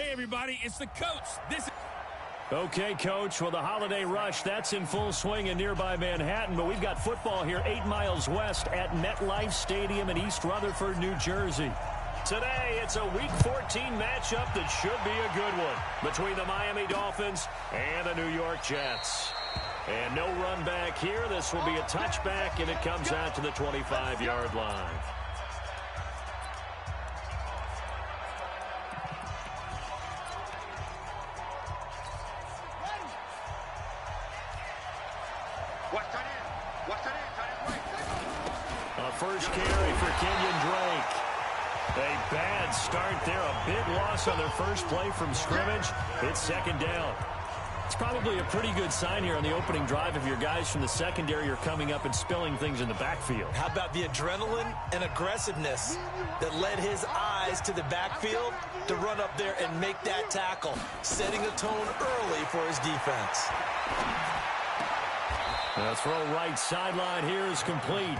Hey, everybody, it's the coach. Okay, Coach, well, the holiday rush, that's in full swing in nearby Manhattan, but we've got football here 8 miles west at MetLife Stadium in East Rutherford, New Jersey. Today, it's a Week 14 matchup that should be a good one between the Miami Dolphins and the New York Jets. And no run back here. This will be a touchback, and it comes out to the 25-yard line. First carry for Kenyon Drake. A bad start there. A big loss on their first play from scrimmage. It's second down. It's probably a pretty good sign here on the opening drive if your guys from the secondary are coming up and spilling things in the backfield. How about the adrenaline and aggressiveness that led his eyes to the backfield to run up there and make that tackle, setting a tone early for his defense. The throw right sideline here is complete.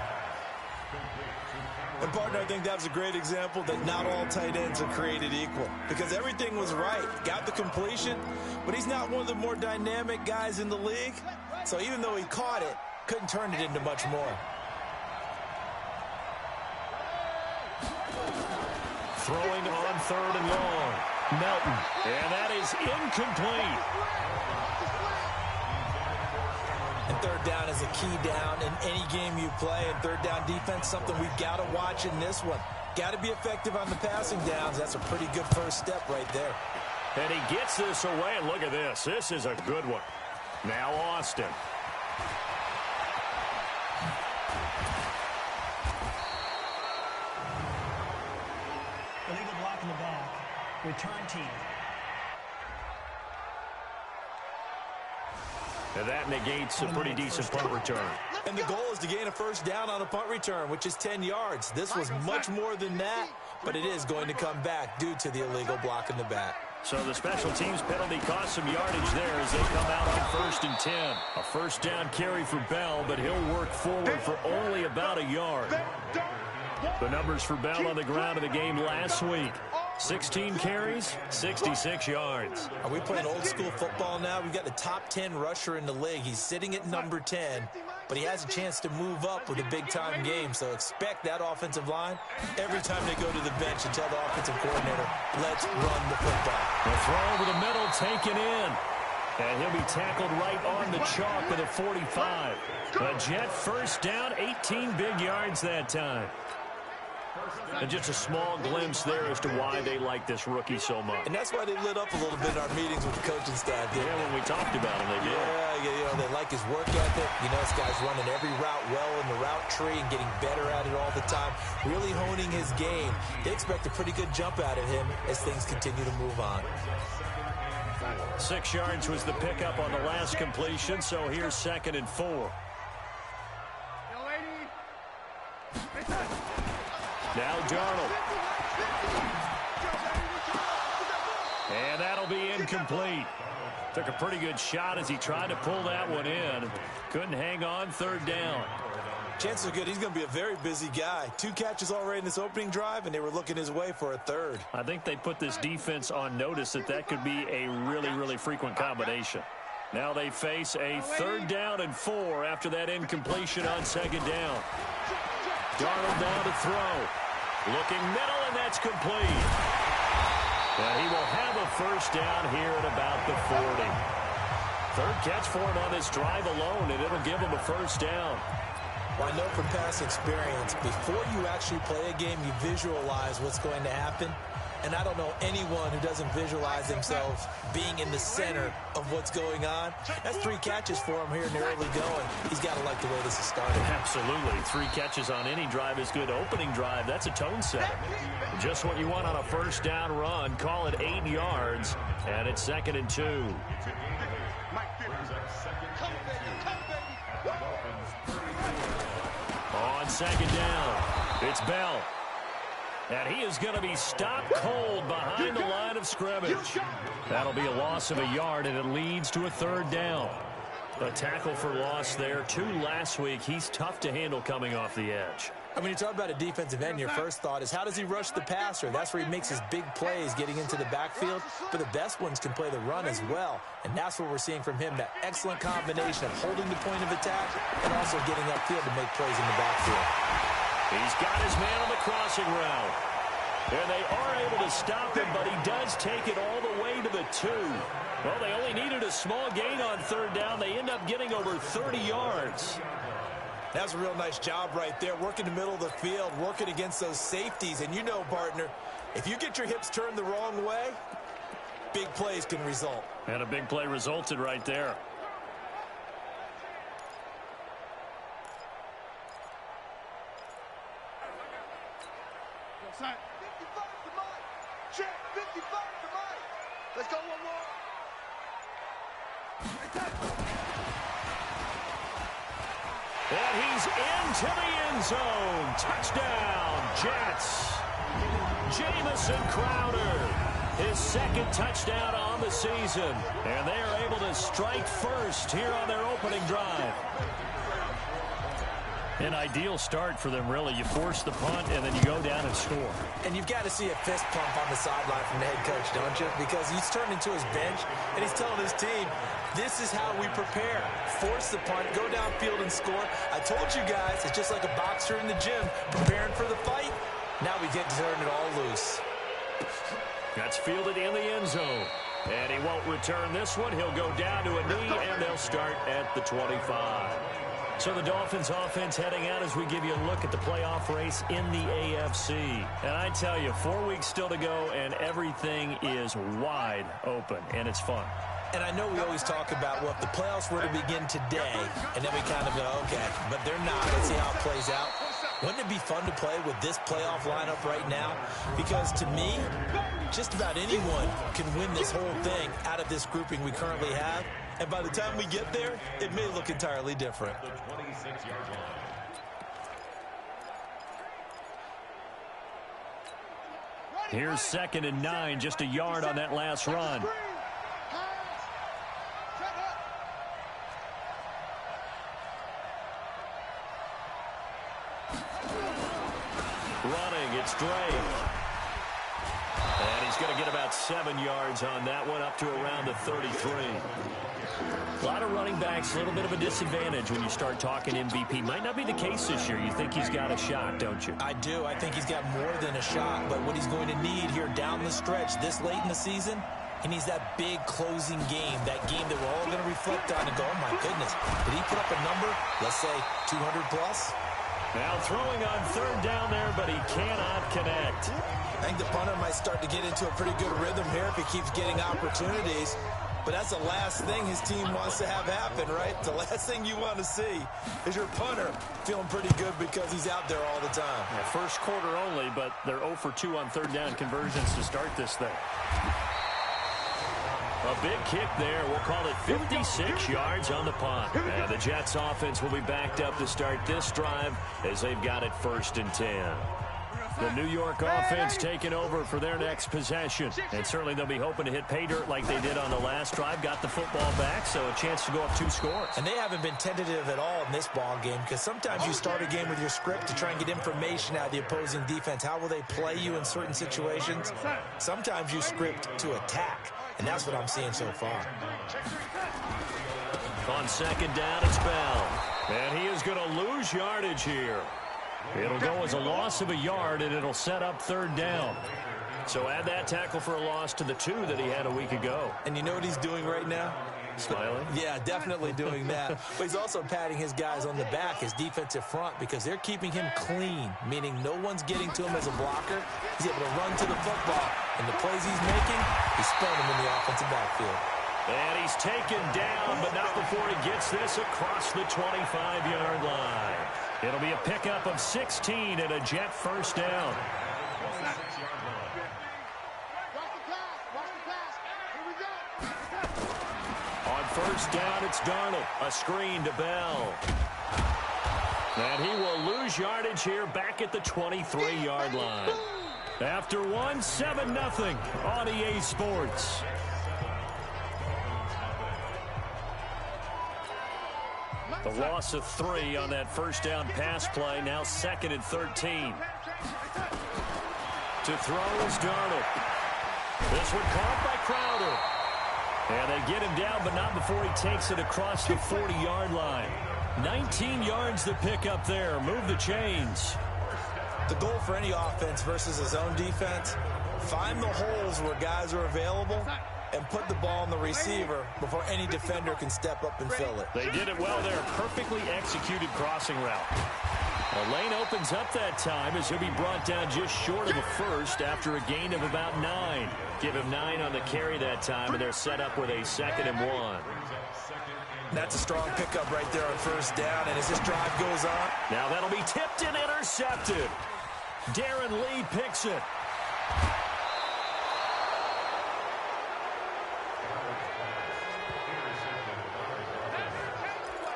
And, partner, I think that was a great example that not all tight ends are created equal because everything was right. Got the completion, but he's not one of the more dynamic guys in the league. So even though he caught it, couldn't turn it into much more. Throwing on third and long. Melton. And that is incomplete. And third down is a key down in any game you play. And third down defense, something we've got to watch in this one. Got to be effective on the passing downs. That's a pretty good first step right there. And he gets this away. And look at this. This is a good one. Now Austin. Illegal block in the back. Return team. And that negates a pretty decent punt return. And the goal is to gain a first down on a punt return, which is 10 yards. This was much more than that, but it is going to come back due to the illegal block in the back. So the special teams penalty cost some yardage there as they come out on 1st and 10. A first down carry for Bell, but he'll work forward for only about a yard. The numbers for Bell on the ground of the game last week. 16 carries, 66 yards. Are we playing old school football now? We've got the top 10 rusher in the league. He's sitting at number 10, but he has a chance to move up with a big-time game. So expect that offensive line every time they go to the bench and tell the offensive coordinator, let's run the football. The throw over the middle taken in. And he'll be tackled right on the chalk at the 45. A Jet first down, 18 big yards that time. And just a small glimpse there as to why they like this rookie so much. And that's why they lit up a little bit in our meetings with the coaching staff. Yeah, when we talked about him, they did. Yeah, you know, they like his work ethic. You know, this guy's running every route well in the route tree and getting better at it all the time, really honing his game. They expect a pretty good jump out of him as things continue to move on. 6 yards was the pickup on the last completion, so here's 2nd and 4. Now Darnold. And that'll be incomplete. Took a pretty good shot as he tried to pull that one in. Couldn't hang on, 3rd down. Chances are good he's going to be a very busy guy. 2 catches already in this opening drive, and they were looking his way for a 3rd. I think they put this defense on notice that could be a really, really frequent combination. Now they face a 3rd down and 4 after that incompletion on 2nd down. Darnold down to throw. Looking middle, and that's complete. And he will have a first down here at about the 40. 3rd catch for him on this drive alone, and it'll give him a first down. Well, I know from past experience, before you actually play a game, you visualize what's going to happen. And I don't know anyone who doesn't visualize themselves being in the center of what's going on. That's 3 catches for him here in the early going. He's got to like the way this is starting. Absolutely. 3 catches on any drive is good. Opening drive, that's a tone setter. Just what you want on a first down run. Call it 8 yards, and it's 2nd and 2. On 2nd down, it's Bell. And he is going to be stopped cold behind the line of scrimmage. That'll be a loss of a yard, and it leads to a 3rd down. A tackle for loss there. 2 last week. He's tough to handle coming off the edge. And when you talk about a defensive end, your first thought is, how does he rush the passer? That's where he makes his big plays getting into the backfield. But the best ones can play the run as well. And that's what we're seeing from him, that excellent combination of holding the point of attack and also getting upfield to make plays in the backfield. He's got his man on the crossing route. And they are able to stop him, but he does take it all the way to the 2. Well, they only needed a small gain on third down. They end up getting over 30 yards. That's a real nice job right there, working the middle of the field, working against those safeties. And you know, partner, if you get your hips turned the wrong way, big plays can result. And a big play resulted right there. Check, 55 to Mike. Let's go one more. And he's into the end zone. Touchdown, Jets. Jamison Crowder, his second touchdown on the season. And they are able to strike first here on their opening drive. An ideal start for them, really. You force the punt, and then you go down and score. And you've got to see a fist pump on the sideline from the head coach, don't you? Because he's turned into his bench, and he's telling his team, this is how we prepare. Force the punt, go downfield and score. I told you guys, it's just like a boxer in the gym, preparing for the fight. Now we get to turn it all loose. That's fielded in the end zone. And he won't return this one. He'll go down to a knee, and they'll start at the 25. So the Dolphins offense heading out as we give you a look at the playoff race in the AFC. And I tell you, 4 weeks still to go, and everything is wide open, and it's fun. And I know we always talk about, well, if the playoffs were to begin today, and then we kind of go, okay, but they're not. Let's see how it plays out. Wouldn't it be fun to play with this playoff lineup right now? Because to me, just about anyone can win this whole thing out of this grouping we currently have. And by the time we get there, it may look entirely different. Here's 2nd and 9, just a yard on that last run. Running, it's Drake. And he's going to get about 7 yards on that one, up to around the 33. A lot of running backs, a little bit of a disadvantage when you start talking MVP. Might not be the case this year. You think he's got a shot, don't you? I do. I think he's got more than a shot. But what he's going to need here down the stretch this late in the season, he needs that big closing game, that game that we're all going to reflect on and go, oh, my goodness, did he put up a number, let's say 200 plus? Now throwing on third down there, but he cannot connect. I think the punter might start to get into a pretty good rhythm here if he keeps getting opportunities. But that's the last thing his team wants to have happen, right? The last thing you want to see is your punter feeling pretty good because he's out there all the time. Yeah, first quarter only, but they're 0 for 2 on third down conversions to start this thing. A big kick there. We'll call it 56 yards on the punt. And the Jets offense will be backed up to start this drive as they've got it 1st and 10. The New York offense taking over for their next possession. And certainly they'll be hoping to hit pay dirt like they did on the last drive. Got the football back, so a chance to go up 2 scores. And they haven't been tentative at all in this ball game because sometimes you start a game with your script to try and get information out of the opposing defense. How will they play you in certain situations? Sometimes you script to attack, and that's what I'm seeing so far. On 2nd down, it's Bell. And he is going to lose yardage here. It'll go as a loss of a yard, and it'll set up 3rd down. So add that tackle for a loss to the 2 that he had a week ago. And you know what he's doing right now? Smiling? Yeah, definitely doing that. But he's also patting his guys on the back, his defensive front, because they're keeping him clean, meaning no one's getting to him as a blocker. He's able to run to the football. And the plays he's making, he's spun them in the offensive backfield. And he's taken down, but not before he gets this across the 25-yard line. It'll be a pickup of 16 and a Jet 1st down. On 1st down, it's Darnold. A screen to Bell. And he will lose yardage here back at the 23-yard line. After one, 7-0 on EA Sports. The loss of 3 on that first down pass play. Now 2nd and 13. To throw is Darnold. This one caught by Crowder. And they get him down, but not before he takes it across the 40-yard line. 19 yards to pick up there. Move the chains. The goal for any offense versus his own defense, find the holes where guys are available and put the ball on the receiver before any defender can step up and fill it. They did it well there. Perfectly executed crossing route. The lane opens up that time as he'll be brought down just short of a first after a gain of about 9. Give him 9 on the carry that time, and they're set up with a 2nd and 1. That's a strong pickup right there on first down, and as this drive goes on. Now that'll be tipped and intercepted. Darren Lee picks it.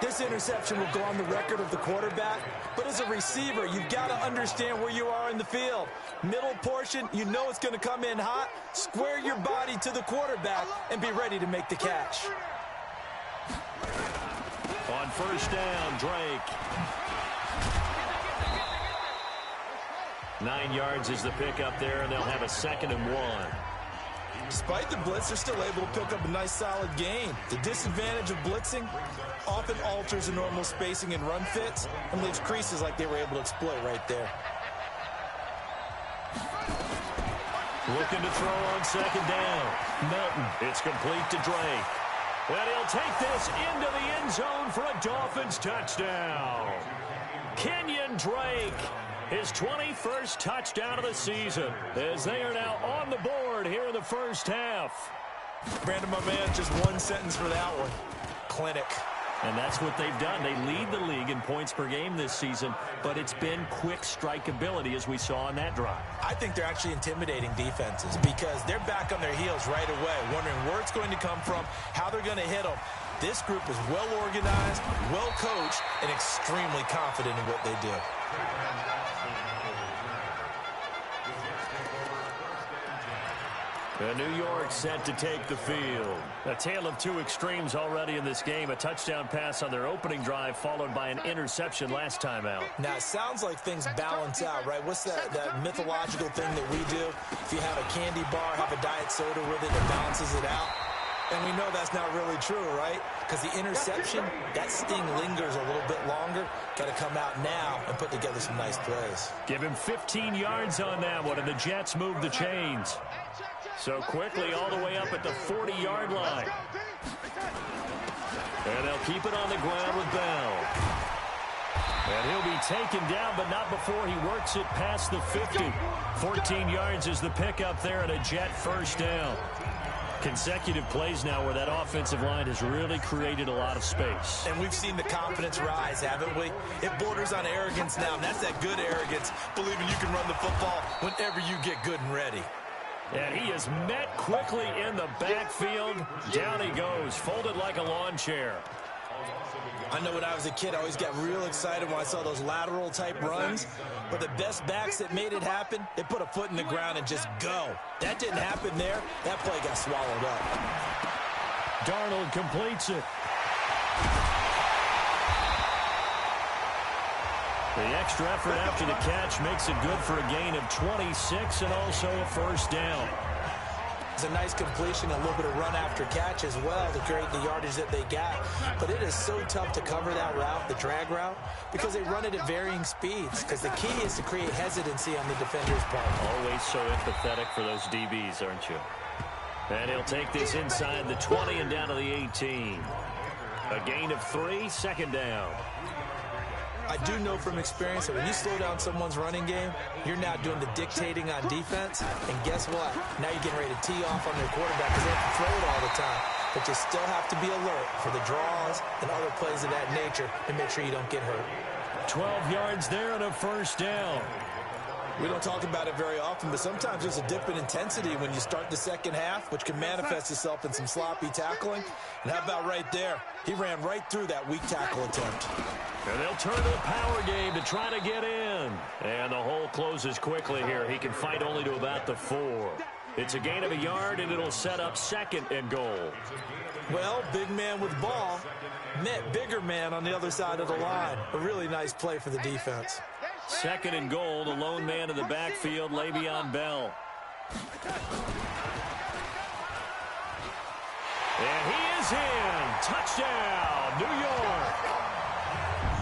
This interception will go on the record of the quarterback, but as a receiver, you've got to understand where you are in the field. Middle portion, you know it's going to come in hot. Square your body to the quarterback and be ready to make the catch. On first down, Drake. 9 yards is the pickup there, and they'll have a 2nd and 1. Despite the blitz, they're still able to pick up a nice solid gain. The disadvantage of blitzing often alters the normal spacing and run fits and leaves creases like they were able to exploit right there. Looking to throw on 2nd down. Melton, it's complete to Drake. And he'll take this into the end zone for a Dolphins touchdown. Kenyon Drake, his 21st touchdown of the season, as they are now on the board here in the first half. Brandon, my man, just one sentence for that one. Clinic. And that's what they've done. They lead the league in points per game this season, but it's been quick strike ability as we saw on that drive. I think they're actually intimidating defenses because they're back on their heels right away, wondering where it's going to come from, how they're going to hit them. This group is well organized, well coached, and extremely confident in what they do. New York set to take the field. A tale of 2 extremes already in this game. A touchdown pass on their opening drive followed by an interception last time out. Now, it sounds like things balance out, right? What's that mythological thing that we do? If you have a candy bar, have a diet soda with it, it balances it out. And we know that's not really true, right? Because the interception, that sting lingers a little bit longer. Got to come out now and put together some nice plays. Give him 15 yards on that one, and the Jets move the chains. So quickly all the way up at the 40-yard line. And they'll keep it on the ground with Bell. And he'll be taken down, but not before he works it past the 50. 14 yards is the pickup there, and a Jet first down. Consecutive plays now where that offensive line has really created a lot of space. And we've seen the confidence rise, haven't we? It borders on arrogance now, and that's that good arrogance, believing you can run the football whenever you get good and ready. And he is met quickly in the backfield. Down he goes, folded like a lawn chair. I know when I was a kid, I always got real excited when I saw those lateral type runs. But the best backs that made it happen, they put a foot in the ground and just go. That didn't happen there. That play got swallowed up. Darnold completes it. The extra effort after the catch makes it good for a gain of 26 and also a first down. It's a nice completion, a little bit of run after catch as well to create the yardage that they got. But it is so tough to cover that route, the drag route, because they run it at varying speeds. Because the key is to create hesitancy on the defender's part. Always so empathetic for those DBs, aren't you? And he'll take this inside the 20 and down to the 18. A gain of 3, 2nd down. I do know from experience that when you slow down someone's running game, you're now doing the dictating on defense. And guess what? Now you're getting ready to tee off on their quarterback because they have to throw it all the time. But you still have to be alert for the draws and other plays of that nature to make sure you don't get hurt. 12 yards there and a first down. We don't talk about it very often, but sometimes there's a dip in intensity when you start the second half, which can manifest itself in some sloppy tackling. And how about right there? He ran right through that weak tackle attempt. And they'll turn to the power game to try to get in. And the hole closes quickly here. He can fight only to about the 4. It's a gain of a yard, and it'll set up 2nd and goal. Well, big man with ball met bigger man on the other side of the line. A really nice play for the defense. 2nd and goal, the lone man in the backfield, Le'Veon Bell. And he is in. Touchdown, New York.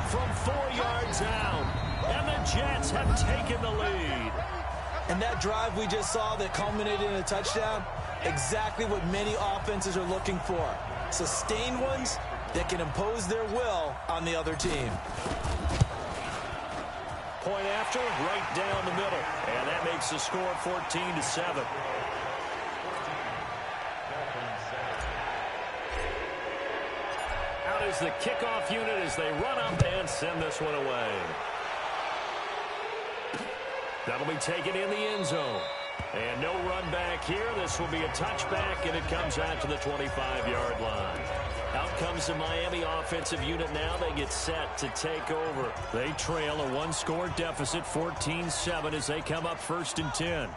From 4 yards out, and the Jets have taken the lead. And that drive we just saw that culminated in a touchdown, exactly what many offenses are looking for. Sustained ones that can impose their will on the other team. Point after, right down the middle. And that makes the score 14-7. Out is the kickoff unit as they run up and send this one away. That'll be taken in the end zone. And no run back here. This will be a touchback, and it comes out to the 25-yard line. Out comes the Miami offensive unit now. They get set to take over. They trail a one-score deficit, 14-7, as they come up 1st and 10.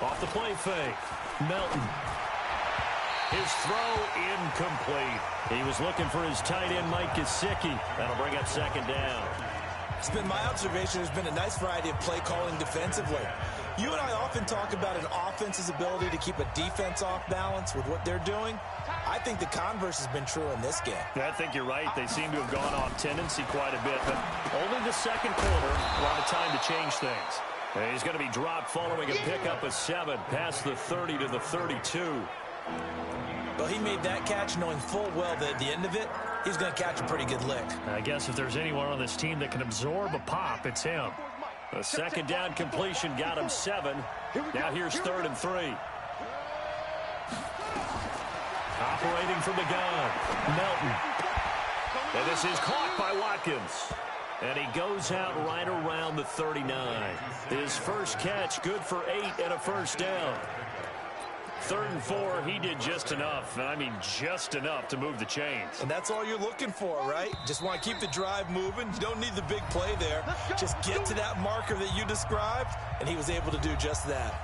Off the play fake. Melton. His throw incomplete. He was looking for his tight end, Mike Gesicki. That'll bring up 2nd down. It's been my observation there's been a nice variety of play calling defensively. You and I often talk about an offense's ability to keep a defense off balance with what they're doing. I think the converse has been true in this game. I think you're right. They seem to have gone off tendency quite a bit, but only the 2nd quarter, a lot of time to change things. And he's going to be dropped following a pickup of 7 past the 30 to the 32. Well, he made that catch knowing full well that at the end of it, he's going to catch a pretty good lick. I guess if there's anyone on this team that can absorb a pop, it's him. A 2nd down completion got him 7. Now here's 3rd and 3. Operating from the gun, Melton. And this is caught by Watkins. And he goes out right around the 39. His first catch, good for 8 and a 1st down. 3rd and 4, he did just enough. I mean, just enough to move the chains. And that's all you're looking for, right? Just want to keep the drive moving. You don't need the big play there. Just get to that marker that you described, and he was able to do just that.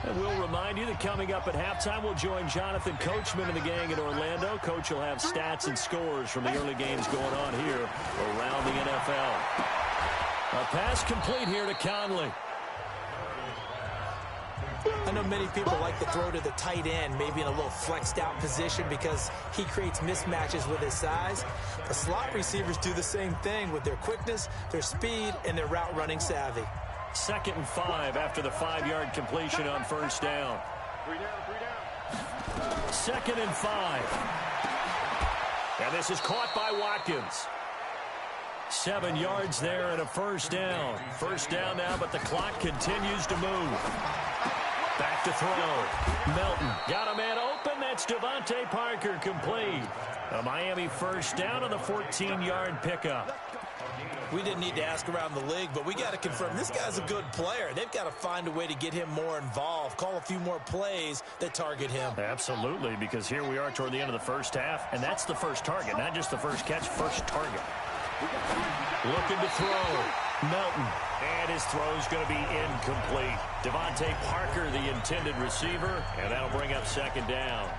And we'll remind you that coming up at halftime, we'll join Jonathan Coachman and the gang in Orlando. Coach will have stats and scores from the early games going on here around the NFL. A pass complete here to Conley. I know many people like to throw to the tight end, maybe in a little flexed out position because he creates mismatches with his size. The slot receivers do the same thing with their quickness, their speed, and their route running savvy. 2nd and 5 after the 5-yard completion on 1st down. 2nd and 5. And this is caught by Watkins. 7 yards there and a 1st down. 1st down now, but the clock continues to move. Back to throw. Melton got a man open. That's Devontae Parker complete. A Miami 1st down on the 14-yard pickup. We didn't need to ask around the league, but we got to confirm this guy's a good player. They've got to find a way to get him more involved, call a few more plays that target him. Absolutely, because here we are toward the end of the 1st half, and that's the first target, not just the first catch, first target. Looking to throw. Melton. And his throw's going to be incomplete. Devontae Parker, the intended receiver, and that'll bring up 2nd down.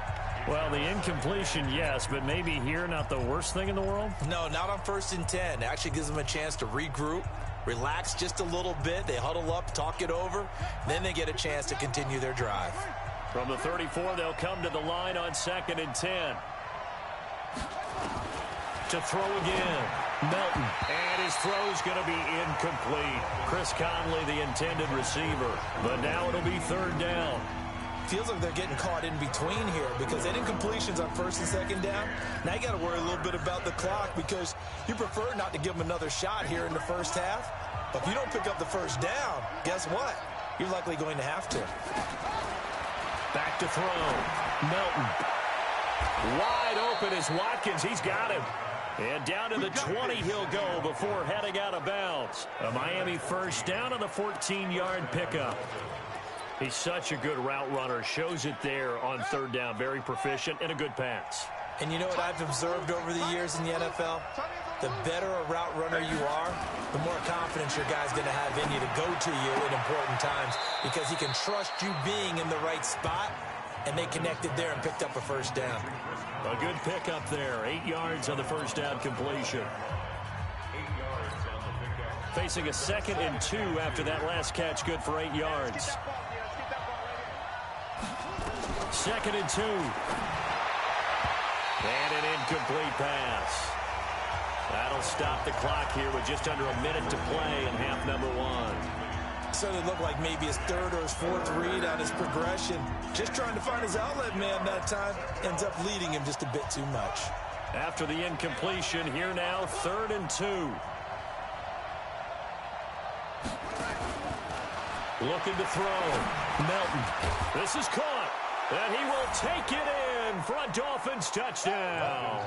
Well, the incompletion, yes, but maybe here not the worst thing in the world? No, not on 1st and 10. It actually gives them a chance to regroup, relax just a little bit. They huddle up, talk it over. Then they get a chance to continue their drive. From the 34, they'll come to the line on 2nd and 10. To throw again. Melton. And his throw's going to be incomplete. Chris Conley, the intended receiver. But now it'll be 3rd down. Feels like they're getting caught in between here because that incompletion's on 1st and 2nd down. Now you got to worry a little bit about the clock because you prefer not to give them another shot here in the 1st half. But if you don't pick up the 1st down, guess what? You're likely going to have to. Back to throw. Melton. Wide open is Watkins. He's got him. And down to the 20 he'll go before heading out of bounds. A Miami 1st down on the 14-yard pickup. He's such a good route runner. Shows it there on third down. Very proficient and a good pass. And you know what I've observed over the years in the NFL? The better a route runner you are, the more confidence your guy's going to have in you to go to you in important times because he can trust you being in the right spot, and they connected there and picked up a first down. A good pickup there. 8 yards on the first down completion. Facing a 2nd and 2 after that last catch, good for 8 yards. 2nd and 2. And an incomplete pass. That'll stop the clock here with just under a minute to play in half number 1. So it looked like maybe his 3rd or his 4th read on his progression. Just trying to find his outlet man that time. Ends up leading him just a bit too much. After the incompletion, here now, 3rd and 2. Looking to throw. Melton. This is caught. And he will take it in for a Dolphins touchdown.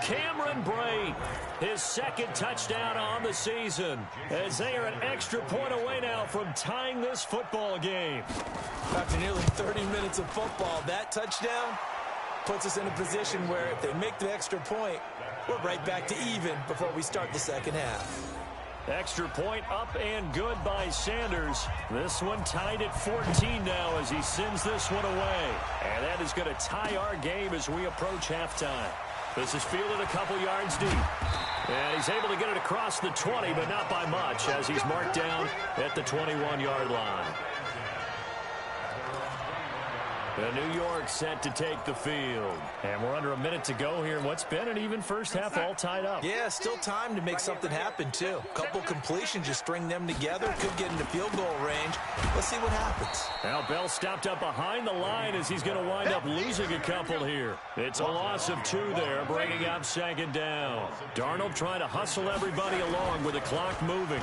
Cameron Brate, his 2nd touchdown on the season, as they are an extra point away now from tying this football game. After nearly 30 minutes of football, that touchdown puts us in a position where if they make the extra point, we're right back to even before we start the second half. Extra point up and good by Sanders. This one tied at 14 now as he sends this one away. And that is going to tie our game as we approach halftime. This is fielded a couple yards deep. And he's able to get it across the 20, but not by much as he's marked down at the 21-yard line. The New York set to take the field. And we're under a minute to go here in what's been an even first half, all tied up. Yeah, still time to make something happen, too. Couple completions, just string them together. Could get into field goal range. Let's see what happens. Now Bell stopped up behind the line as he's going to wind up losing a couple here. It's a loss of 2 there, bringing up 2nd down. Darnold trying to hustle everybody along with the clock moving.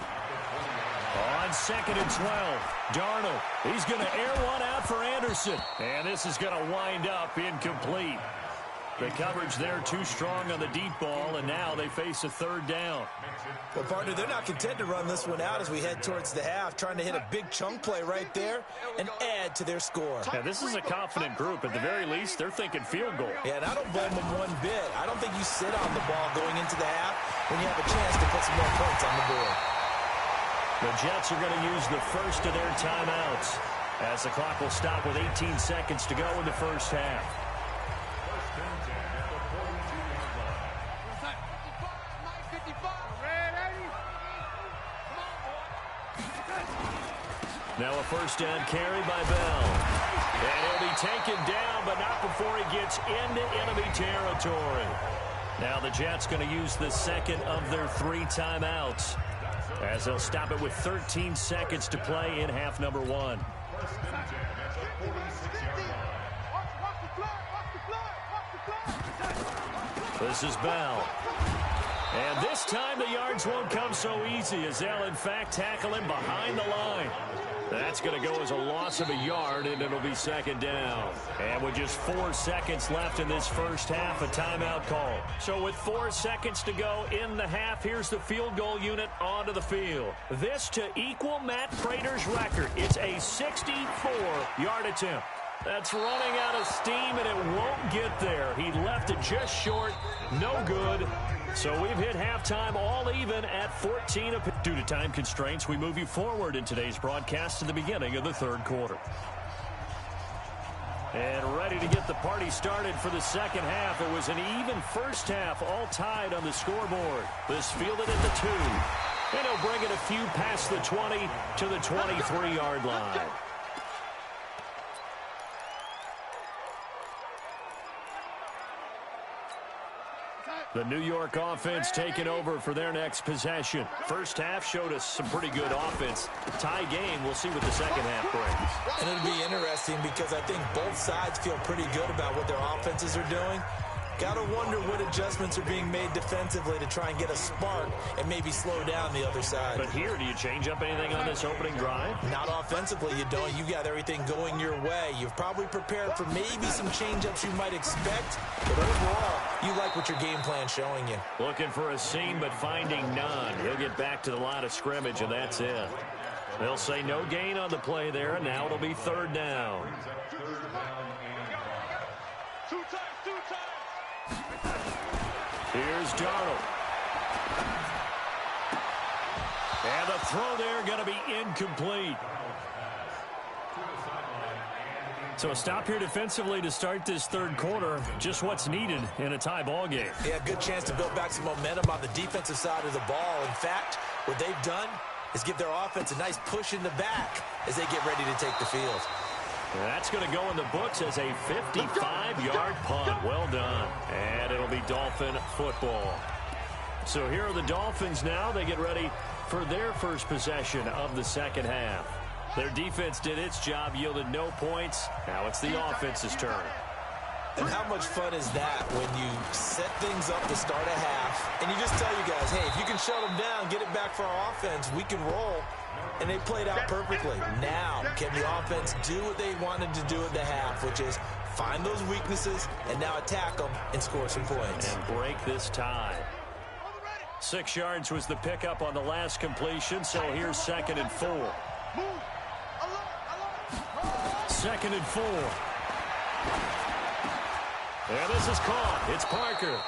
On 2nd and 12, Darnold, he's going to air one out for Anderson. And this is going to wind up incomplete. The coverage there too strong on the deep ball, and now they face a 3rd down. Well, partner, they're not content to run this one out as we head towards the half, trying to hit a big chunk play right there and add to their score. Yeah, this is a confident group. At the very least, they're thinking field goal. Yeah, and I don't blame them one bit. I don't think you sit on the ball going into the half when you have a chance to put some more points on the board. The Jets are going to use the first of their timeouts as the clock will stop with 18 seconds to go in the first half. Now a first down carry by Bell. And he'll be taken down, but not before he gets into enemy territory. Now the Jets going to use the 2nd of their 3 timeouts, as they'll stop it with 13 seconds to play in half number 1. This is Bell. And this time the yards won't come so easy as they'll in fact tackle him behind the line. That's going to go as a loss of a yard, and it'll be 2nd down. And with just 4 seconds left in this first half, a timeout call. So with 4 seconds to go in the half, here's the field goal unit onto the field. This to equal Matt Prater's record. It's a 64-yard attempt. That's running out of steam, and it won't get there. He left it just short. No good. So we've hit halftime all even at 14. Due to time constraints, we move you forward in today's broadcast to the beginning of the 3rd quarter. And ready to get the party started for the second half. It was an even first half, all tied on the scoreboard. This fielded at the 2. And he'll bring it a few past the 20 to the 23-yard line. The New York offense taking over for their next possession. First half showed us some pretty good offense. Tie game, we'll see what the second half brings. And it'll be interesting because I think both sides feel pretty good about what their offenses are doing. Gotta wonder what adjustments are being made defensively to try and get a spark and maybe slow down the other side. But here, do you change up anything on this opening drive? Not offensively, you don't. You got everything going your way. You've probably prepared for maybe some change-ups you might expect, but overall, you like what your game plan's showing you. Looking for a seam, but finding none. He'll get back to the line of scrimmage, and that's it. They'll say no gain on the play there, and now it'll be third down. Here's Darnold. And the throw there going to be incomplete. So a stop here defensively to start this third quarter. Just what's needed in a tie ball game. Yeah, good chance to build back some momentum on the defensive side of the ball. In fact, what they've done is give their offense a nice push in the back as they get ready to take the field. That's going to go in the books as a 55-yard punt. Well done. And it'll be Dolphin football. So here are the Dolphins now. They get ready for their first possession of the second half. Their defense did its job, yielded no points. Now it's the offense's turn. And how much fun is that when you set things up to start a half, and you just tell you guys, hey, if you can shut them down, get it back for our offense, we can roll. And they played out perfectly. Now, can the offense do what they wanted to do at the half, which is find those weaknesses and now attack them and score some points. And break this tie. 6 yards was the pickup on the last completion, so here's 2nd and 4. 2nd and 4. And this is caught. It's Parker.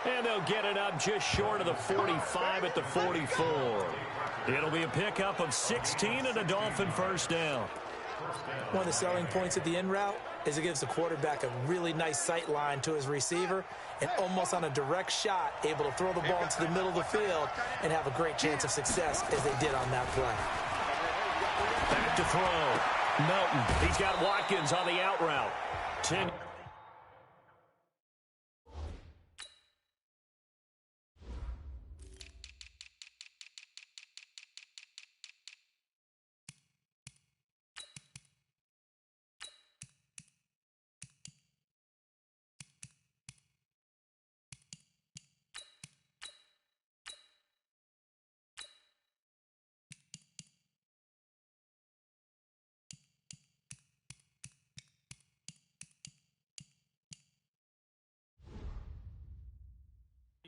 And they'll get it up just short of the 45 at the 44. It'll be a pickup of 16 and a Dolphin first down. One of the selling points of the in route is it gives the quarterback a really nice sight line to his receiver and almost on a direct shot able to throw the ball into the middle of the field and have a great chance of success as they did on that play. Back to throw. Melton. He's got Watkins on the out route. 10.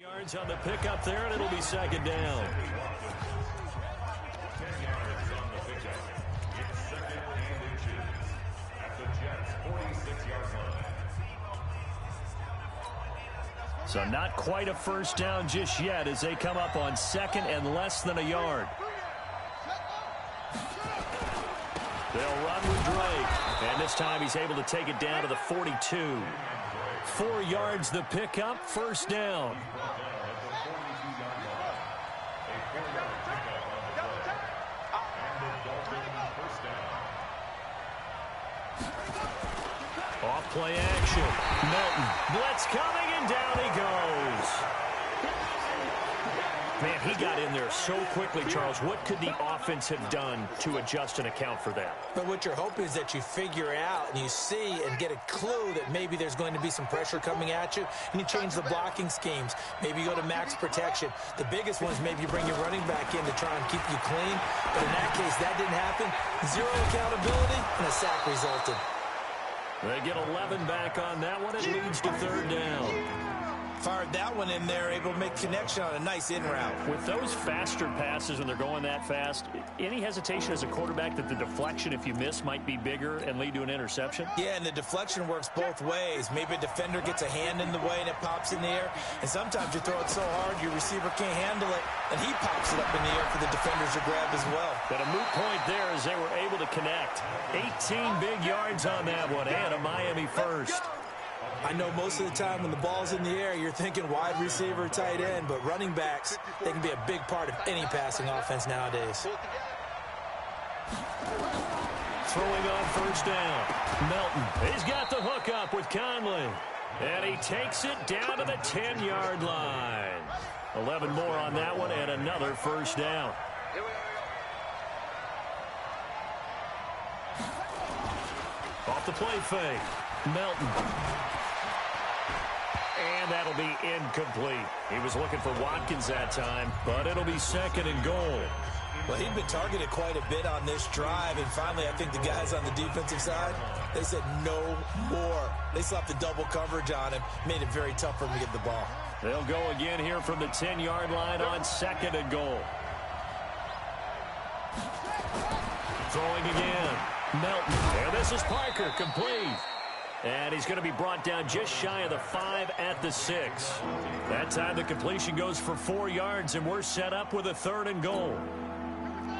Yards on the pickup there, and it'll be 2nd down. So not quite a first down just yet as they come up on 2nd and less than a yard. They'll run with Drake, and this time he's able to take it down to the 42. 4 yards the pickup, first down. Off play action. Melton. Blitz coming, and down he goes. Man, he got in there so quickly, Charles. What could the offense have done to adjust and account for that? But what you're hoping is that you figure out and you see and get a clue that maybe there's going to be some pressure coming at you, and you change the blocking schemes. Maybe you go to max protection. The biggest one is maybe you bring your running back in to try and keep you clean. But in that case, that didn't happen. 0 accountability, and a sack resulted. They get 11 back on that one. It leads to 3rd down. Fired that one in there, able to make connection on a nice in route. With those faster passes when they're going that fast, any hesitation as a quarterback that the deflection, if you miss, might be bigger and lead to an interception? Yeah, and the deflection works both ways. Maybe a defender gets a hand in the way and it pops in the air. And sometimes you throw it so hard your receiver can't handle it, and he pops it up in the air for the defenders to grab as well. But a moot point there as they were able to connect. 18 big yards on that one, and a Miami first. I know most of the time when the ball's in the air, you're thinking wide receiver, tight end, but running backs, they can be a big part of any passing offense nowadays. Throwing on first down. Melton, he's got the hook up with Conley. And he takes it down to the 10-yard line. 11 more on that one and another first down. Off the play fake. Melton. And that'll be incomplete. He was looking for Watkins that time, but it'll be 2nd and goal. Well, he'd been targeted quite a bit on this drive, and finally I think the guys on the defensive side, they said no more. They slapped the double coverage on him, made it very tough for him to get the ball. They'll go again here from the 10-yard line on 2nd and goal. throwing again. Melton. And this is Parker, complete. And he's going to be brought down just shy of the 5 at the 6. That time the completion goes for 4 yards, and we're set up with a 3rd and goal.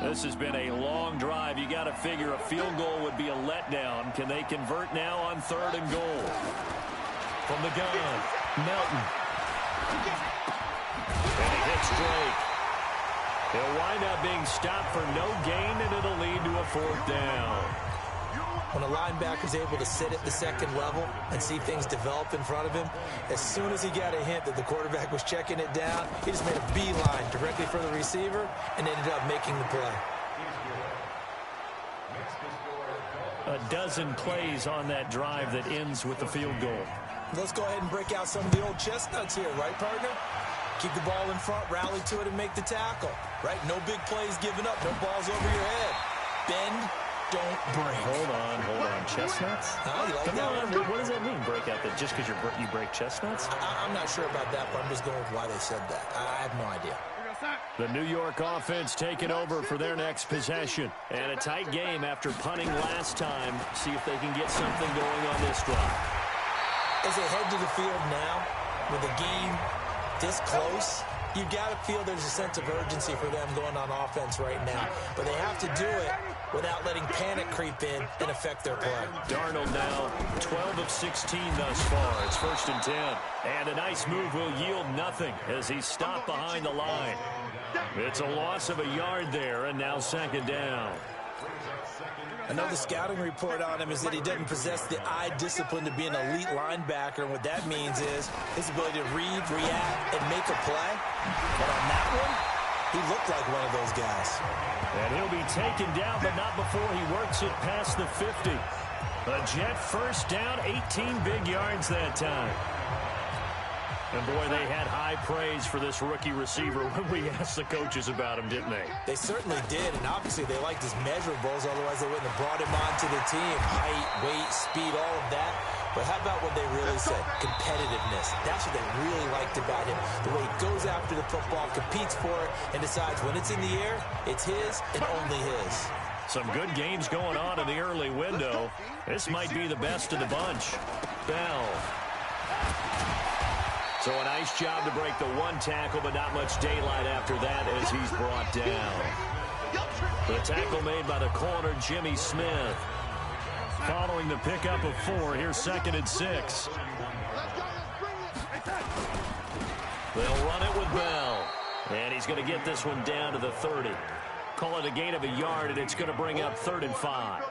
This has been a long drive. You got to figure a field goal would be a letdown. Can they convert now on 3rd and goal? From the gun, Melton. And he hits Drake. He'll wind up being stopped for no gain, and it'll lead to a 4th down. When a linebacker's able to sit at the 2nd level and see things develop in front of him, as soon as he got a hint that the quarterback was checking it down, he just made a beeline directly for the receiver and ended up making the play. A dozen plays on that drive that ends with the field goal. Let's go ahead and break out some of the old chestnuts here, right, partner? Keep the ball in front, rally to it, and make the tackle, right? No big plays given up, no balls over your head. Bend, don't break. Hold on. Chestnuts? You like Come that on, one? what does that mean, break out? That just because you break chestnuts? I'm not sure about that, but I'm just going with why they said that. I have no idea. The New York offense taking over for their next possession. And a tight game after punting last time. See if they can get something going on this drive. As they head to the field now, with the game this close, you got to feel there's a sense of urgency for them going on offense right now. But they have to do it without letting panic creep in and affect their play. Darnold now 12 of 16 thus far. It's 1st and 10. And a nice move will yield nothing as he's stopped behind the line. It's a loss of a yard there, and now 2nd down. Another scouting report on him is that he doesn't possess the eye discipline to be an elite linebacker, and what that means is his ability to read, react, and make a play. But on that one, he looked like one of those guys. And he'll be taken down, but not before he works it past the 50. A Jet 1st down, 18 big yards that time. And, boy, they had high praise for this rookie receiver when we asked the coaches about him, didn't they? They certainly did, and obviously they liked his measurables, otherwise they wouldn't have brought him onto the team. Height, weight, speed, all of that. But how about what they really said? Competitiveness. That's what they really liked about him. The way he goes after the football, competes for it, and decides when it's in the air, it's his and only his. Some good games going on in the early window. This might be the best of the bunch. Bell. So a nice job to break the 1 tackle, but not much daylight after that as he's brought down. The tackle made by the corner, Jimmy Smith. Following the pickup of 4, here's 2nd and 6. They'll run it with Bell. And he's going to get this one down to the 30. Call it a gain of a yard, and it's going to bring up 3rd and 5.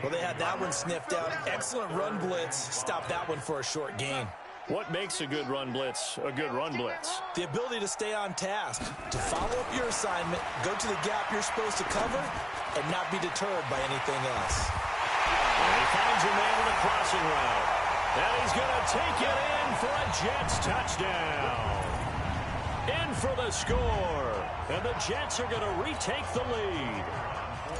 Well, they had that one sniffed out. Excellent run blitz. Stop that one for a short gain. What makes a good run blitz a good run blitz? The ability to stay on task, to follow up your assignment, go to the gap you're supposed to cover, and not be deterred by anything else. And he finds a man with a crossing route. And he's going to take it in for a Jets touchdown. In for the score. And the Jets are going to retake the lead.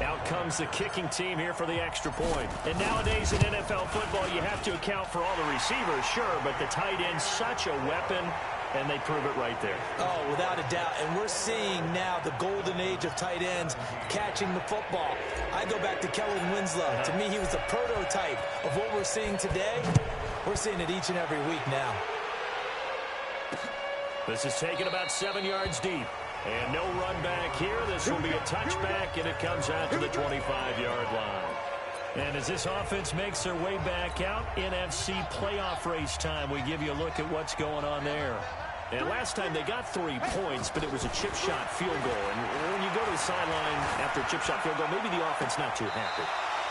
Out comes the kicking team here for the extra point. And nowadays in NFL football, you have to account for all the receivers, sure, but the tight end's such a weapon, and they prove it right there. Oh, without a doubt. And we're seeing now the golden age of tight ends catching the football. I go back to Kellen Winslow. To me, he was the prototype of what we're seeing today. We're seeing it each and every week now. This is taken about 7 yards deep. And no run back here. This will be a touchback, and it comes out to the 25-yard line. And as this offense makes their way back out, NFC playoff race time, we give you a look at what's going on there. And last time they got 3 points, but it was a chip shot field goal. And when you go to the sideline after a chip shot field goal, maybe the offense not too happy.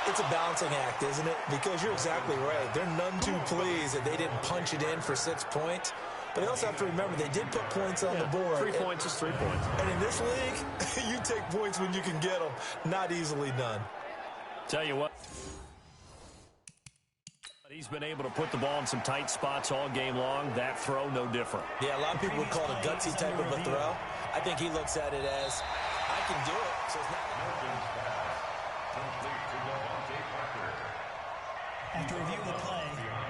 It's a balancing act, isn't it? Because you're exactly right. They're none too pleased that they didn't punch it in for 6 points. But they also have to remember they did put points on the board. 3 points is 3 points. And in this league, you take points when you can get them. Not easily done. Tell you what. He's been able to put the ball in some tight spots all game long. That throw, no different. Yeah, a lot of people would call it a gutsy type of a throw. I think he looks at it as, I can do it. So it's not... After review of the play,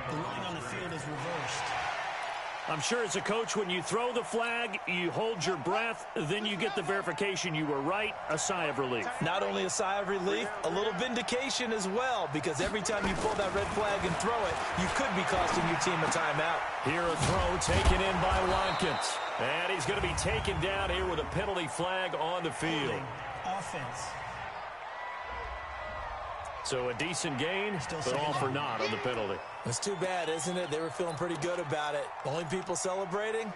the ruling on the field is reversed. I'm sure as a coach, when you throw the flag, you hold your breath, then you get the verification you were right, a sigh of relief. Not only a sigh of relief, a little vindication as well, because every time you pull that red flag and throw it, you could be costing your team a timeout. Here a throw taken in by Watkins. And he's going to be taken down here with a penalty flag on the field. Offense. So a decent gain, but all for naught on the penalty. It's too bad, isn't it? They were feeling pretty good about it. Only people celebrating,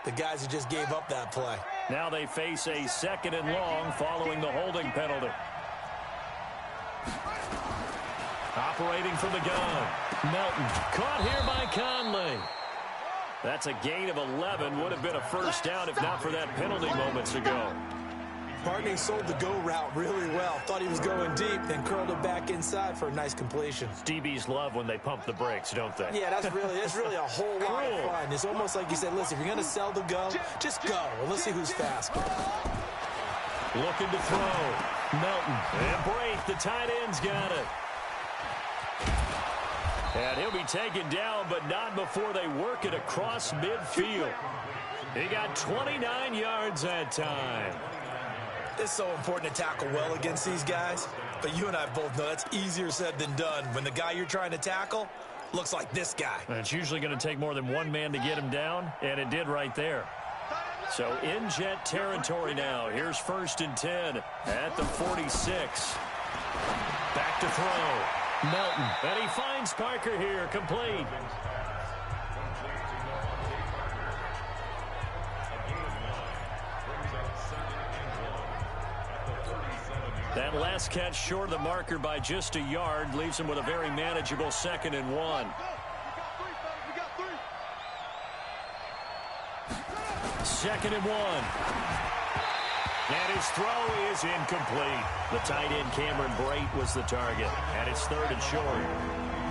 the guys who just gave up that play. Now they face a 2nd and long following the holding penalty. Operating from the gun. Melton caught here by Conley. That's a gain of 11. Would have been a first down if not for that penalty moments ago. Barney sold the go route really well. Thought he was going deep, then curled it back inside for a nice completion. DBs love when they pump the brakes, don't they? Yeah, that's really a whole lot of fun. It's almost like you said, listen, if you're going to sell the go, just go. And let's see who's faster. Looking to throw. Melton. And Brate, the tight end's got it. And he'll be taken down, but not before they work it across midfield. He got 29 yards that time. It's so important to tackle well against these guys, but you and I both know that's easier said than done when the guy you're trying to tackle looks like this guy. And it's usually going to take more than one man to get him down, and it did right there. So in Jet territory now. Here's 1st and 10 at the 46. Back to throw. Melton. And he finds Parker here, complete. That last catch short of the marker by just a yard leaves him with a very manageable 2nd and 1. 2nd and 1. And his throw is incomplete. The tight end Cameron Brate was the target. And it's 3rd and short.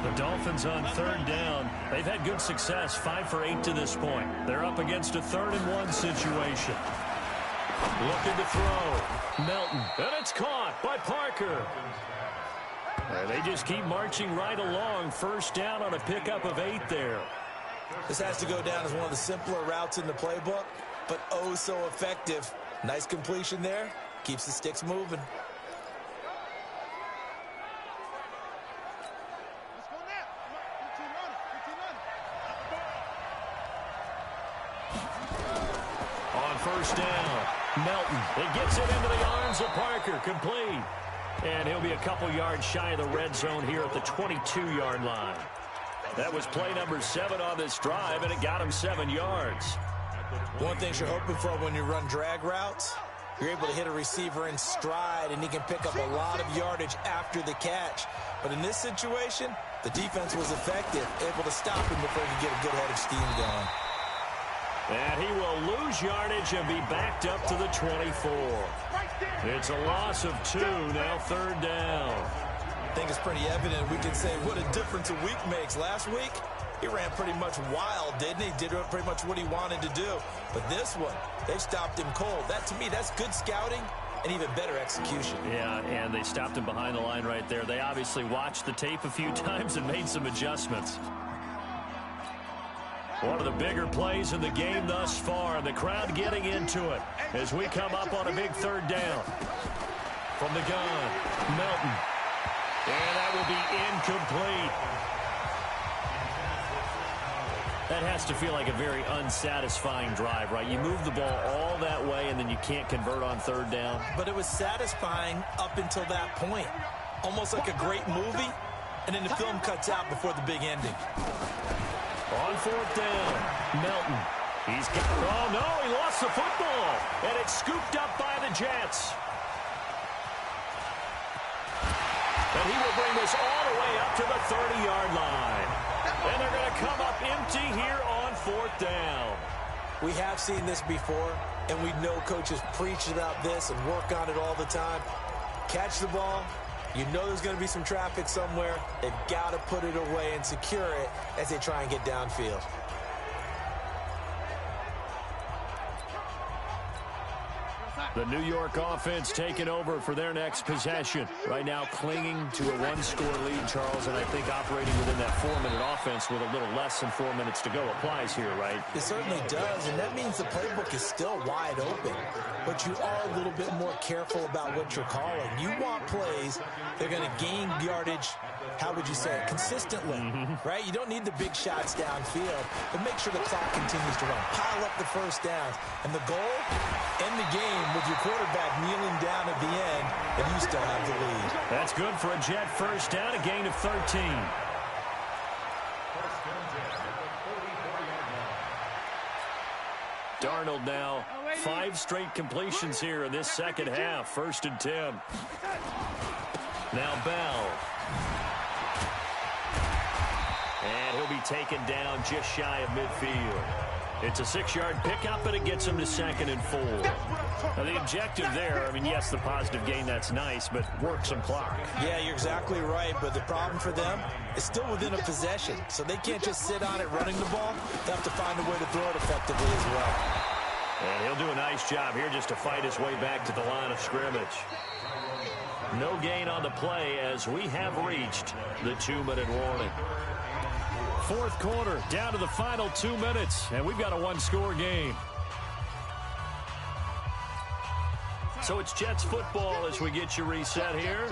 The Dolphins on 3rd down. They've had good success, 5 for 8 to this point. They're up against a 3rd and 1 situation. Looking to throw. Melton. And it's caught by Parker. And they just keep marching right along. 1st down on a pickup of 8 there. This has to go down as one of the simpler routes in the playbook, but oh so effective. Nice completion there. Keeps the sticks moving. On 1st down. Melton. It gets it into the arms of Parker. Complete. And he'll be a couple yards shy of the red zone here at the 22-yard line. That was play number 7 on this drive, and it got him 7 yards. One thing you're hoping for when you run drag routes, you're able to hit a receiver in stride, and he can pick up a lot of yardage after the catch. But in this situation, the defense was effective, able to stop him before he could get a good head of steam going. And he will lose yardage and be backed up to the 24. It's a loss of 2, now 3rd down. I think it's pretty evident. We can say what a difference a week makes. Last week, he ran pretty much wild, didn't he? Did pretty much what he wanted to do. But this one, they stopped him cold. That, to me, that's good scouting and even better execution. Yeah, and they stopped him behind the line right there. They obviously watched the tape a few times and made some adjustments. One of the bigger plays in the game thus far, and the crowd getting into it as we come up on a big 3rd down. From the gun, Melton. And that will be incomplete. That has to feel like a very unsatisfying drive, right? You move the ball all that way, and then you can't convert on 3rd down. But it was satisfying up until that point. Almost like a great movie, and then the film cuts out before the big ending. On 4th down, Melton. Oh, no, he lost the football. And it's scooped up by the Jets. And he will bring this all the way up to the 30-yard line. And they're going to come up empty here on 4th down. We have seen this before, and we know coaches preach about this and work on it all the time. Catch the ball. You know there's going to be some traffic somewhere. They've got to put it away and secure it as they try and get downfield. The New York offense taking over for their next possession. Right now clinging to a one-score lead, Charles, and I think operating within that 4-minute offense with a little less than 4 minutes to go applies here, right? It certainly does, and that means the playbook is still wide open. But you are a little bit more careful about what you're calling. You want plays that are going to gain yardage, how would you say it, consistently, right? You don't need the big shots downfield, but make sure the clock continues to run. Pile up the first downs. And the goal, end the game with your quarterback kneeling down at the end, and you still have the lead. That's good for a Jet first down, a gain of 13. Darnold now, 5 straight completions here in this second half. 1st and 10. Now Bell. And he'll be taken down just shy of midfield. It's a 6-yard pickup, and it gets him to 2nd and 4. Now, the objective there, I mean, yes, the positive gain, that's nice, but work some clock. Yeah, you're exactly right, but the problem for them is still within a possession, so they can't just sit on it running the ball. They have to find a way to throw it effectively as well. And he'll do a nice job here just to fight his way back to the line of scrimmage. No gain on the play as we have reached the 2-minute warning. 4th quarter, down to the final 2 minutes, and we've got a 1-score game. So it's Jets football as we get you reset here.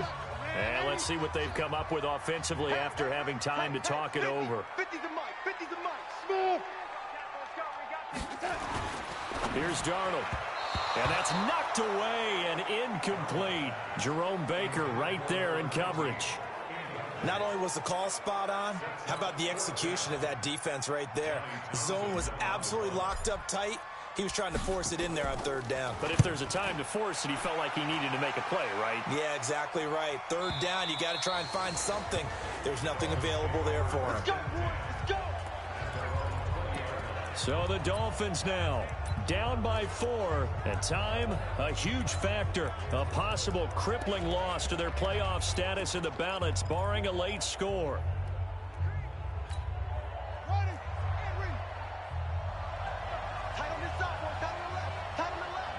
And let's see what they've come up with offensively after having time to talk it over. 50's a mic, 50's a mic. Smooth. Here's Darnold. And that's knocked away and incomplete. Jerome Baker right there in coverage. Not only was the call spot on, how about the execution of that defense right there? The zone was absolutely locked up tight. He was trying to force it in there on 3rd down. But if there's a time to force it, he felt like he needed to make a play, right? Yeah, exactly right. 3rd down, you got to try and find something. There's nothing available there for him. Let's go, boy. Let's go. So the Dolphins now down by 4, and time a huge factor. A possible crippling loss to their playoff status in the balance, barring a late score. Ready. And read. Tight on this side, boy. Tight on the left. Tight on the left.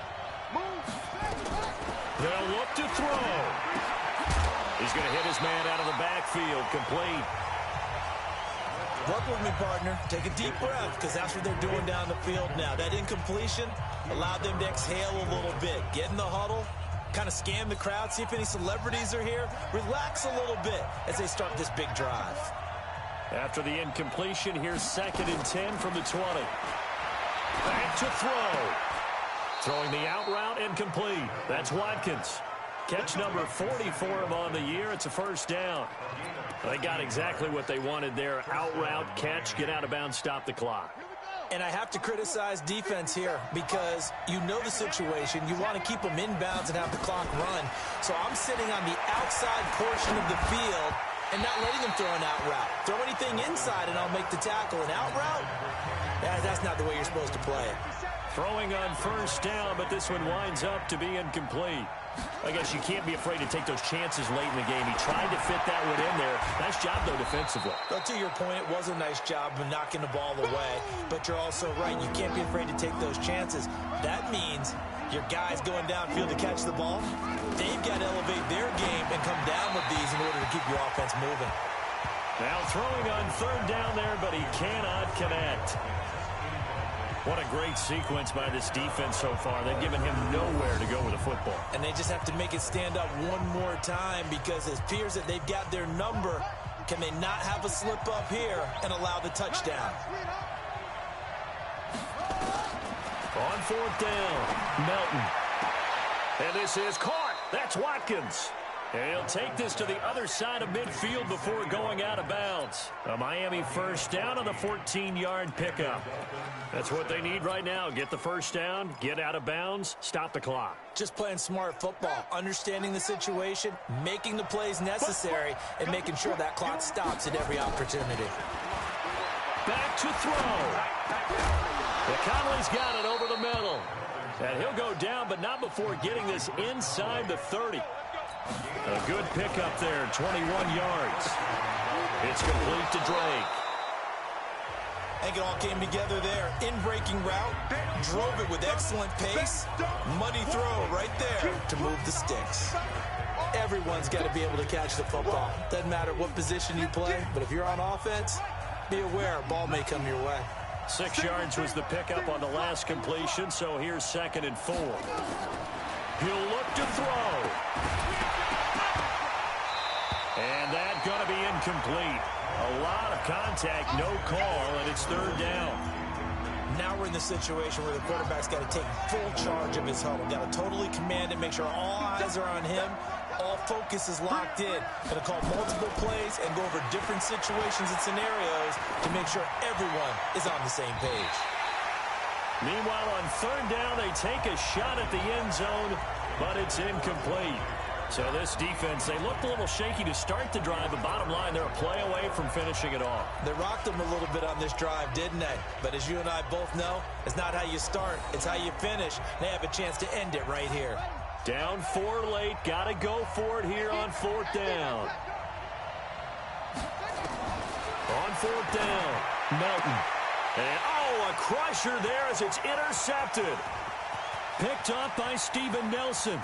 Move. They'll look to throw. He's going to hit his man out of the backfield, complete. Work with me, partner. Take a deep breath, because that's what they're doing down the field now. That incompletion allowed them to exhale a little bit. Get in the huddle, kind of scan the crowd, see if any celebrities are here. Relax a little bit as they start this big drive. After the incompletion, here's 2nd and 10 from the 20. Back to throw. Throwing the out route, incomplete. That's Watkins. Catch number 40 for him on the year. It's a 1st down. They got exactly what they wanted there. Out route, catch, get out of bounds, stop the clock. And I have to criticize defense here because you know the situation. You want to keep them inbounds and have the clock run. So I'm sitting on the outside portion of the field and not letting them throw an out route. Throw anything inside and I'll make the tackle. An out route? That's not the way you're supposed to play it. Throwing on 1st down, but this one winds up to be incomplete. I guess you can't be afraid to take those chances late in the game. He tried to fit that one in there. Nice job, though, defensively. But to your point, it was a nice job of knocking the ball away. But you're also right. You can't be afraid to take those chances. That means your guys going downfield to catch the ball, they've got to elevate their game and come down with these in order to keep your offense moving. Now throwing on 3rd down there, but he cannot connect. What a great sequence by this defense so far. They've given him nowhere to go with the football. And they just have to make it stand up one more time because it appears that they've got their number. Can they not have a slip up here and allow the touchdown? On 4th down, Melton. And this is caught. That's Watkins. And he'll take this to the other side of midfield before going out of bounds. A Miami 1st down on the 14-yard pickup. That's what they need right now. Get the 1st down, get out of bounds, stop the clock. Just playing smart football, understanding the situation, making the plays necessary, and making sure that clock stops at every opportunity. Back to throw. Conley's got it over the middle. And he'll go down, but not before getting this inside the 30. A good pickup there, 21 yards. It's complete to Drake. I think it all came together there. In-breaking route, drove it with excellent pace. Money throw right there to move the sticks. Everyone's got to be able to catch the football. Doesn't matter what position you play, but if you're on offense, be aware a ball may come your way. 6 yards was the pickup on the last completion, so here's 2nd and 4. He'll look to throw. And that's going to be incomplete. A lot of contact, no call, and it's 3rd down. Now we're in the situation where the quarterback's got to take full charge of his huddle. Got to totally command it, make sure all eyes are on him. All focus is locked in. Going to call multiple plays and go over different situations and scenarios to make sure everyone is on the same page. Meanwhile, on 3rd down, they take a shot at the end zone, but it's incomplete. So this defense, they looked a little shaky to start the drive, but bottom line, they're a play away from finishing it off. They rocked them a little bit on this drive, didn't they? But as you and I both know, it's not how you start, it's how you finish. They have a chance to end it right here. Down 4 late, got to go for it here on 4th down. On 4th down, Melton. And, a crusher there as it's intercepted. Picked up by Steven Nelson.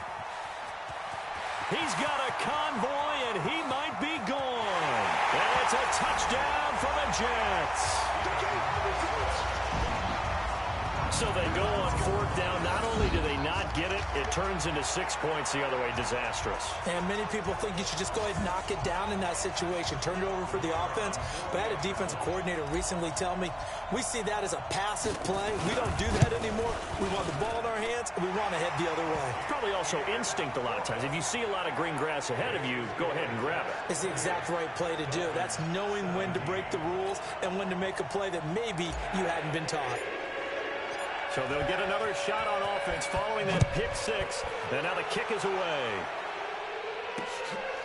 He's got a convoy, and he might be gone. And it's a touchdown for the Jets. So they go on 4th down. Not only do they not get it, it turns into 6 points the other way. Disastrous. And many people think you should just go ahead and knock it down in that situation. Turn it over for the offense. But I had a defensive coordinator recently tell me, we see that as a passive play. We don't do that anymore. We want the ball in our hands, and we want to head the other way. Probably also instinct a lot of times. If you see a lot of green grass ahead of you, go ahead and grab it. It's the exact right play to do. That's knowing when to break the rules and when to make a play that maybe you hadn't been taught. So they'll get another shot on offense following that pick 6. And now the kick is away.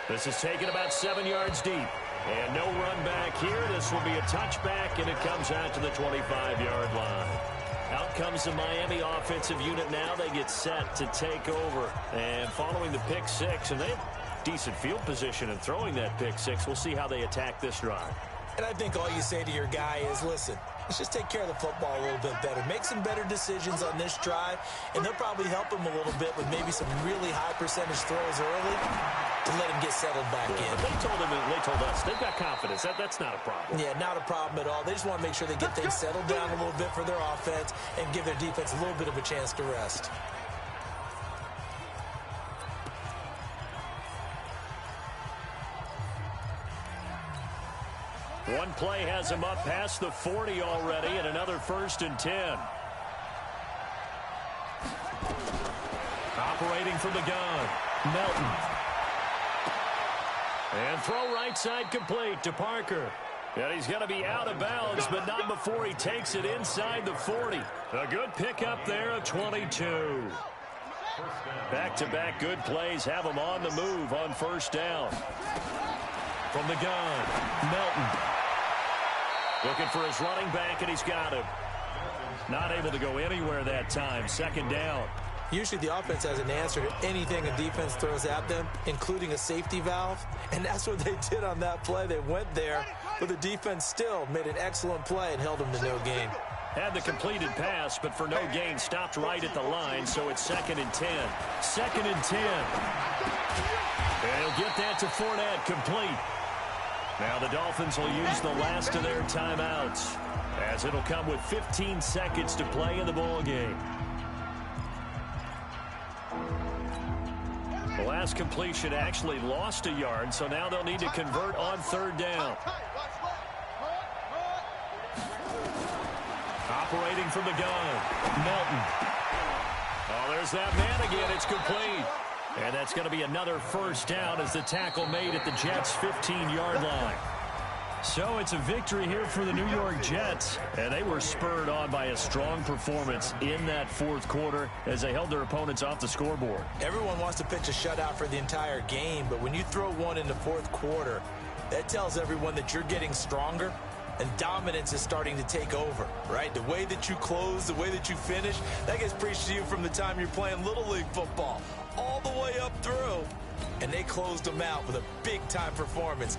This is taken about 7 yards deep. And no run back here. This will be a touchback, and it comes out to the 25-yard line. Out comes the Miami offensive unit now. They get set to take over. And following the pick 6, and they have decent field position in throwing that pick 6. We'll see how they attack this drive. And I think all you say to your guy is, listen, let's just take care of the football a little bit better. Make some better decisions on this drive, and they'll probably help him a little bit with maybe some really high percentage throws early to let him get settled back in. They told him, and they told us, they've got confidence. That's not a problem. Yeah, not a problem at all. They just want to make sure they get things settled down a little bit for their offense and give their defense a little bit of a chance to rest. One play has him up past the 40 already, and another 1st and 10. Operating from the gun, Melton. And throw right side complete to Parker. And he's going to be out of bounds, but not before he takes it inside the 40. A good pickup there of 22. Back-to-back good plays have him on the move on 1st down. From the gun, Melton. Looking for his running back, and he's got him. Not able to go anywhere that time. 2nd down. Usually the offense has an answer to anything a defense throws at them, including a safety valve. And that's what they did on that play. They went there, but the defense still made an excellent play and held them to no gain. Had the completed pass, but for no gain, stopped right at the line, so it's 2nd and 10. 2nd and 10. And he'll get that to Fournette, complete. Now the Dolphins will use the last of their timeouts, as it'll come with 15 seconds to play in the ball game. The last completion actually lost a yard, so now they'll need to convert on 3rd down. Operating from the gun, Melton. Oh, there's that man again. It's complete. And that's going to be another 1st down as the tackle made at the Jets' 15-yard line. So it's a victory here for the New York Jets. And they were spurred on by a strong performance in that 4th quarter as they held their opponents off the scoreboard. Everyone wants to pitch a shutout for the entire game, but when you throw one in the 4th quarter, that tells everyone that you're getting stronger and dominance is starting to take over, right? The way that you close, the way that you finish, that gets preached to you from the time you're playing Little League football all the way up through. And they closed them out with a big-time performance.